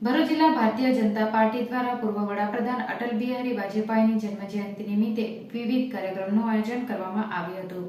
ભરૂચ જિલ્લા ભારતીય જનતા પાર્ટી દ્વારા પૂર્વ વડાપ્રધાન અટલ બિહારી વાજપેયીની જન્મજયંતિ નિમિત્તે વિવિધ કાર્યક્રમનું આયોજન કરવામાં આવ્યું હતું।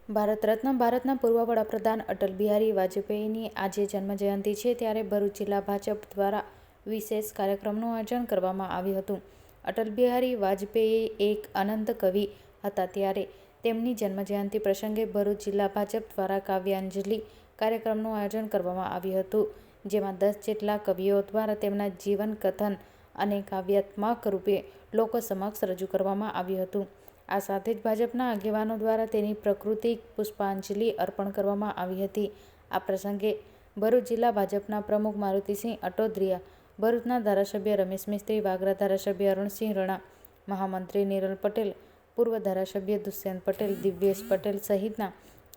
ભારત રત્ન ભારતના પૂર્વ વડાપ્રધાન અટલ બિહારી વાજપેયીની આજે જન્મજયંતિ છે, ત્યારે ભરૂચ જિલ્લા ભાજપ દ્વારા વિશેષ કાર્યક્રમનું આયોજન કરવામાં આવ્યું હતું। અટલ બિહારી વાજપેયી એક અનંત કવિ હતા, ત્યારે તેમની જન્મજયંતિ પ્રસંગે ભરૂચ જિલ્લા ભાજપ દ્વારા કાવ્યાંજલિ કાર્યક્રમનું આયોજન કરવામાં આવ્યું હતું, જેમાં 10 જેટલા કવિઓ દ્વારા તેમના જીવન કથન અને કાવ્યાત્મક રૂપે લોકો સમક્ષ રજૂ કરવામાં આવ્યું હતું। આ સાથે જ ભાજપના આગેવાનો દ્વારા તેની પ્રકૃતિ પુષ્પાંજલિ અર્પણ કરવામાં આવી હતી। આ પ્રસંગે ભરૂચ જિલ્લા ભાજપના પ્રમુખ મારુતિસિંહ અટોદરિયા, ભરૂચના ધારાસભ્ય રમેશ મિસ્ત્રી, વાગરા ધારાસભ્ય અરુણસિંહ રણા, મહામંત્રી નિરલ પટેલ, પૂર્વ ધારાસભ્ય દુષ્યંત પટેલ, દિવ્યેશ પટેલ સહિતના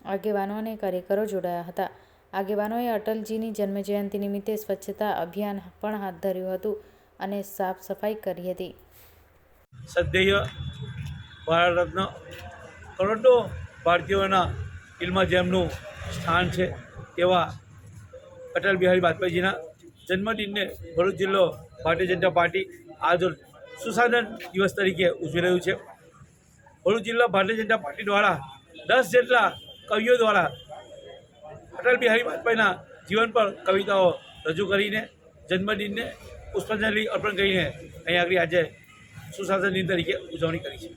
આગેવાનો અને કાર્યકરો જોડાયા હતા। આગેવાનોએ અટલજીની જન્મજયંતિ નિમિત્તે સ્વચ્છતા અભિયાન પણ હાથ ધર્યું હતું અને સાફ સફાઈ કરી હતી। સદૈય ભારત રત્ન કરોડો ભારતીયોના દિલમાં જેમનું સ્થાન છે એવા અટલ બિહારી વાજપેયીજીના જન્મદિનને ભરૂચ જિલ્લો ભારતીય જનતા પાર્ટી આજ સુશાસન દિવસ તરીકે ઉજવી રહ્યું છે। ભરૂચ જિલ્લા ભારતીય જનતા પાર્ટી દ્વારા 10 જેટલા કવિઓ દ્વારા અટલ બિહારી વાજપેયીના જીવન પર કવિતાઓ રજૂ કરીને જન્મદિનને પુષ્પાંજલિ અર્પણ કરીને અહીં આગળ આજે સુશાસન દિન તરીકે ઉજવણી કરી છે।